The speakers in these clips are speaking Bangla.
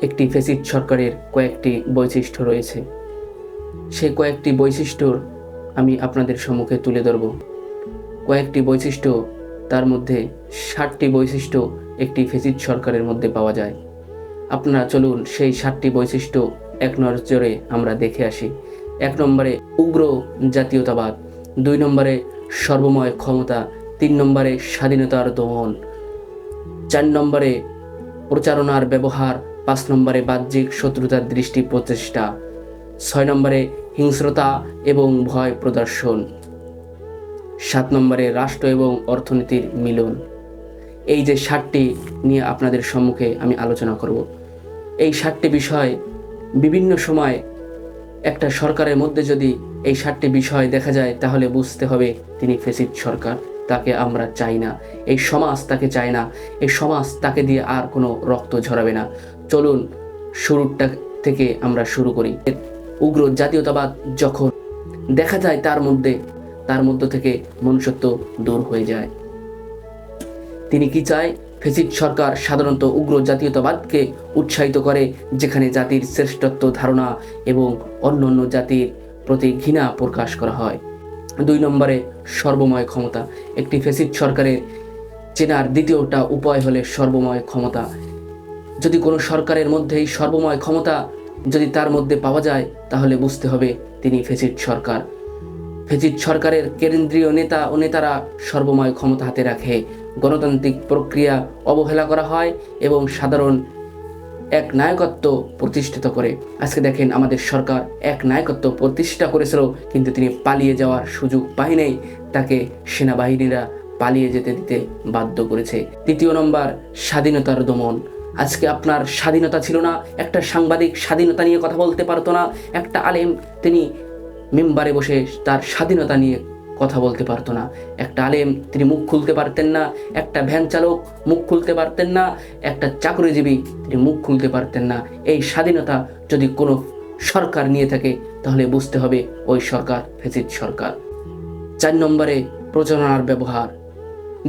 একটি ফ্যাসিস্ট সরকারের কয়েকটি বৈশিষ্ট্য রয়েছে। সেই কয়েকটি বৈশিষ্ট্য আমি আপনাদের সম্মুখে তুলে ধরব। কয়েকটি বৈশিষ্ট্য, তার মধ্যে 7টি বৈশিষ্ট্য একটি ফ্যাসিস্ট সরকারের মধ্যে পাওয়া যায়। আপনারা চলুন সেই 7টি বৈশিষ্ট্য এক নজরে আমরা দেখে আসি। 1 নম্বরে উগ্র জাতীয়তাবাদ, 2 নম্বরে সর্বময় ক্ষমতা, 3 নম্বরে স্বাধীনতার দমন, 4 নম্বরে প্রচারণার ব্যবহার, 5 নম্বরে বাহ্যিক শত্রুতার দৃষ্টি প্রচেষ্টা, 6 নম্বরে হিংস্রতা এবং ভয় প্রদর্শন, 7 নম্বরে রাষ্ট্র এবং অর্থনীতির মিলন। এই যে 7টি নিয়ে আপনাদের সম্মুখে আমি আলোচনা করব। এই 7টি বিষয় বিভিন্ন সময় একটা সরকারের মধ্যে যদি এই 7টি বিষয় দেখা যায়, তাহলে বুঝতে হবে তিনি ফ্যাসিস্ট সরকার। তাকে আমরা চাই না, এই সমাজ তাকে চায় না, এই সমাজ তাকে দিয়ে আর কোনো রক্ত ঝরাবে না। চলুন শুরুটা থেকে আমরা শুরু করি। উগ্র জাতীয়তাবাদ যখন দেখা যায়, তার মধ্য থেকে মনুষ্যত্ব দূর হয়ে যায়। তিনি কি চায়? ফ্যাসিস্ট সরকার সাধারণত উগ্র জাতীয়তাবাদকে উৎসাহিত করে, যেখানে জাতির শ্রেষ্ঠত্ব ধারণা এবং অন্যান্য জাতির প্রতি ঘৃণা প্রকাশ করা হয়। 2 নম্বরে সর্বময় ক্ষমতা। একটি ফ্যাসিস্ট সরকারের চেনার দ্বিতীয়টা উপায় হলে সর্বময় ক্ষমতা। যদি কোনো সরকারের মধ্যেই সর্বময় ক্ষমতা যদি তার মধ্যে পাওয়া যায়, তাহলে বুঝতে হবে তিনি ফ্যাসিস্ট সরকার। ফ্যাসিস্ট সরকারের কেন্দ্রীয় নেতা ও নেতারা সর্বময় ক্ষমতা হাতে রাখে, গণতান্ত্রিক প্রক্রিয়া অবহেলা করা হয় এবং সাধারণ এক নায়কত্ব প্রতিষ্ঠিত করে। আজকে দেখেন, আমাদের সরকার এক নায়কত্ব প্রতিষ্ঠা করেছিল, কিন্তু তিনি পালিয়ে যাওয়ার সুযোগ পায় নাই, তাকে সেনাবাহিনীরা পালিয়ে যেতে দিতে বাধ্য করেছে। 3 নম্বর স্বাধীনতার দমন। আজকে আপনার স্বাধীনতা ছিল না, একটা সাংবাদিক স্বাধীনতা নিয়ে কথা বলতে পারতো না, একটা আলেম তিনি মেম্বারে বসে তার স্বাধীনতা নিয়ে কথা বলতে পারতো না, একটা আলেম তিনি মুখ খুলতে পারতেন না, একটা ভ্যান চালক মুখ খুলতে পারতেন না, একটা চাকরিজীবী তিনি মুখ খুলতে পারতেন না। এই স্বাধীনতা যদি কোনো সরকার নিয়ে থাকে, তাহলে বুঝতে হবে ওই সরকার ফ্যাসিস্ট সরকার। 4 নম্বরে প্রচারণার ব্যবহার।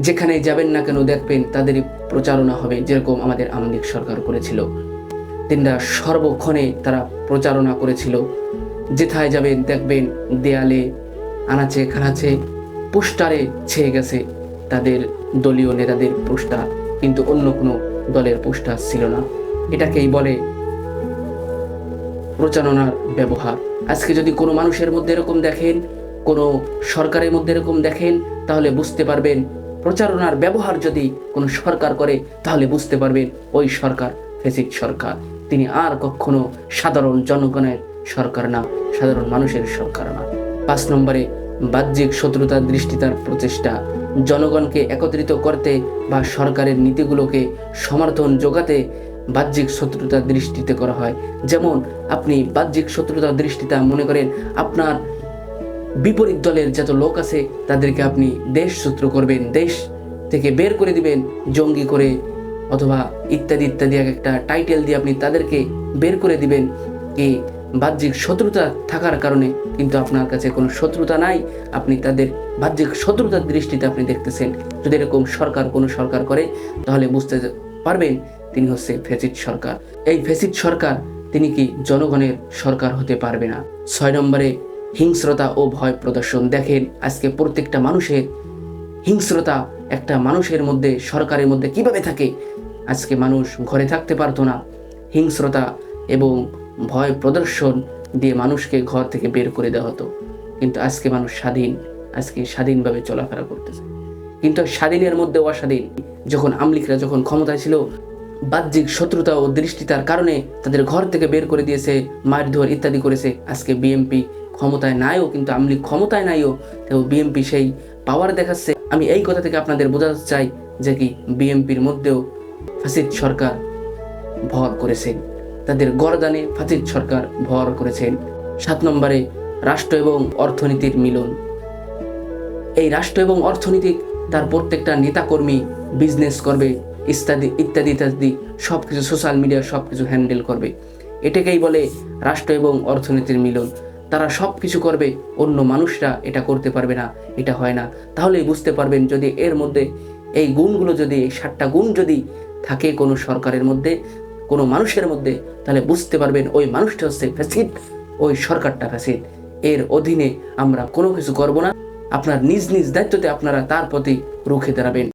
যেখানে যাবেন না কেন দেখবেন তাদেরই প্রচারণা হবে, যেরকম আমাদের আওয়ামী লীগ সরকার করেছিল। তিনটা সর্বক্ষণে তারা প্রচারণা করেছিল। যেথায় যাবেন দেখবেন দেয়ালে, আনাচে কানাচে, পোস্টারে ছেয়ে গেছে তাদের দলীয় নেতাদের পোস্টার, কিন্তু অন্য কোনো দলের পোস্টার ছিল না। এটাকেই বলে প্রচারণার ব্যবহার। আজকে যদি কোনো মানুষের মধ্যে এরকম দেখেন, কোনো সরকারের মধ্যে এরকম দেখেন, তাহলে বুঝতে পারবেন প্রচারণার ব্যবহার যদি কোনো সরকার করে, তাহলে বুঝতে পারবেন ওই সরকার ফ্যাসিস্ট সরকার। তিনি আর কখনো সাধারণ জনগণের সরকার না, সাধারণ মানুষের সরকার না। 5 নম্বরে বাহ্যিক শত্রুতার দৃষ্টিতার প্রচেষ্টা। জনগণকে একত্রিত করতে বা সরকারের নীতিগুলোকে সমর্থন যোগাতে বাহ্যিক শত্রুতার দৃষ্টিতে করা হয়। যেমন আপনি বাহ্যিক শত্রুতার দৃষ্টিতা মনে করেন, আপনার বিপরীত দলের যত লোক আছে তাদেরকে আপনি দেশচ্যুত করবেন, দেশ থেকে বের করে দিবেন জঙ্গি করে, অথবা ইত্যাদি ইত্যাদি একটা টাইটেল দিয়ে আপনি তাদেরকে বের করে দিবেন। এই বাহ্যিক শত্রুতা থাকার কারণে কিন্তু আপনার কাছে কোনো শত্রুতা নাই, আপনি তাদের বাহ্যিক শত্রুতার দৃষ্টিতে আপনি দেখতেছেন। যদি এরকম কোনো সরকার করে, তাহলে বুঝতে পারবেন তিনি হচ্ছে ফ্যাসিস্ট সরকার। এই ফ্যাসিস্ট সরকার তিনি কি জনগণের সরকার হতে পারবে না। 6 নম্বরে হিংস্রতা ও ভয় প্রদর্শন। দেখেন আজকে প্রত্যেকটা মানুষের হিংস্রতা একটা মানুষের মধ্যে, সরকারের মধ্যে কিভাবে থাকে। আজকে মানুষ ঘরে থাকতে পারতো না, হিংস্রতা এবং ভয় প্রদর্শন দিয়ে মানুষকে ঘর থেকে বের করে দেওয়া হতো। কিন্তু আজকে মানুষ স্বাধীন, আজকে স্বাধীনভাবে চলাফেরা করতেছে। কিন্তু স্বাধীনের মধ্যে অস্বাধীন। যখন আওয়ামী লীগরা যখন ক্ষমতায় ছিল, বাহ্যিক শত্রুতা ও দৃষ্টিতার কারণে তাদের ঘর থেকে বের করে দিয়েছে, মারধর ইত্যাদি করেছে। আজকে বিএনপি ক্ষমতায় নাইও, কিন্তু আওয়ামী লীগ ক্ষমতায় নাইও, তো বিএনপি সেই পাওয়ার দেখাচ্ছে। আমি এই কথা থেকে আপনাদের বোঝাতে চাই যে কি বিএনপির মধ্যেও ফ্যাসিস্ট সরকার ভর করেছেন, তাদের গর্দানে ফ্যাসিস্ট সরকার ভর করেছেন। 7 নম্বরে রাষ্ট্র এবং অর্থনীতির মিলন। এই রাষ্ট্র এবং অর্থনীতি তার প্রত্যেকটা নেতাকর্মী বিজনেস করবে, ইত্যাদি ইত্যাদি ইত্যাদি সব কিছু, সোশ্যাল মিডিয়া সব কিছু হ্যান্ডেল করবে। এটাকেই বলে রাষ্ট্র এবং অর্থনীতির মিলন। তারা সব কিছু করবে, অন্য মানুষরা এটা করতে পারবে না, এটা হয় না। তাহলেই বুঝতে পারবেন যদি এর মধ্যে এই গুণগুলো, যদি এই 7টা গুণ যদি থাকে কোনো সরকারের মধ্যে, কোনো মানুষের মধ্যে, তাহলে বুঝতে পারবেন ওই মানুষটা হচ্ছে ফ্যাসিড, ওই সরকারটা ফ্যাসিড। এর অধীনে আমরা কোনো কিছু করব না। আপনার নিজ নিজ দায়িত্বতে আপনারা তার প্রতি রুখে দাঁড়াবেন।